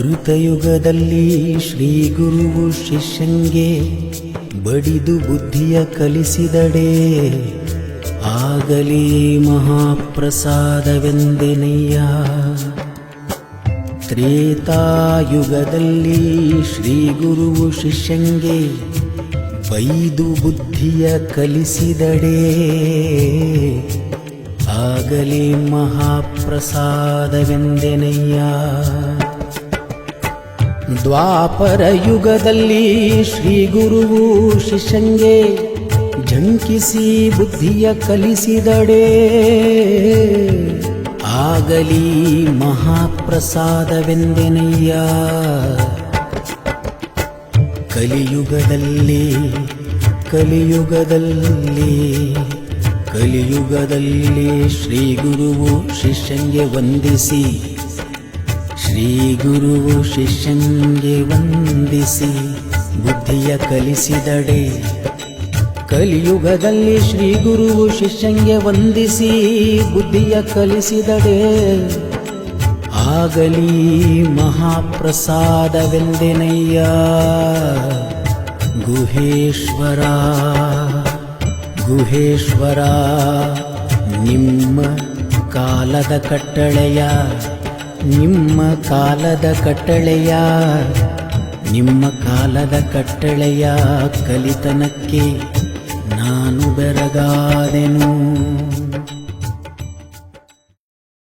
ಕೃತಯುಗದಲ್ಲಿ ಶ್ರೀ ಗುರುವು ಶಿಷ್ಯಂಗೆ ಬಡಿದು ಬುದ್ಧಿಯ ಕಲಿಸಿದಡೆ ಆಗಲಿ ಮಹಾಪ್ರಸಾದವೆಂದೆನಯ್ಯ. ತ್ರೇತಾಯುಗದಲ್ಲಿ ಶ್ರೀ ಗುರುವು ಶಿಷ್ಯಂಗೆ ಬೈದು ಬುದ್ಧಿಯ ಕಲಿಸಿದಡೆ ಆಗಲಿ ಮಹಾಪ್ರಸಾದವೆಂದೆನಯ್ಯ. ದ್ವಾಪರ ಯುಗದಲ್ಲಿ ಶ್ರೀ ಗುರುವು ಶಿಷ್ಯಂಗೆ ಝಂಕಿಸಿ ಬುದ್ಧಿಯ ಕಲಿಸಿದಡೆ ಆಗಲಿ ಮಹಾಪ್ರಸಾದವೆಂದೆನಯ್ಯ. ಕಲಿಯುಗದಲ್ಲಿ ಶ್ರೀ ಗುರುವು ಶಿಷ್ಯಂಗೆ ವಂದಿಸಿ ಬುದ್ಧಿಯ ಕಲಿಸಿದಡೆ. ಕಲಿಯುಗದಲ್ಲಿ ಶ್ರೀ ಗುರುವು ಶಿಷ್ಯಂಗೆ ವಂದಿಸಿ ಬುದ್ಧಿಯ ಕಲಿಸಿದಡೆ ಆಗಲಿ ಮಹಾಪ್ರಸಾದವೆಂದೆನಯ್ಯ. ಗುಹೇಶ್ವರ ನಿಮ್ಮ ಕಾಲದ ಕಟ್ಟಳೆಯ ಕಲಿತನಕ್ಕೆ ನಾನು ಬೆರಗಾದೆನು.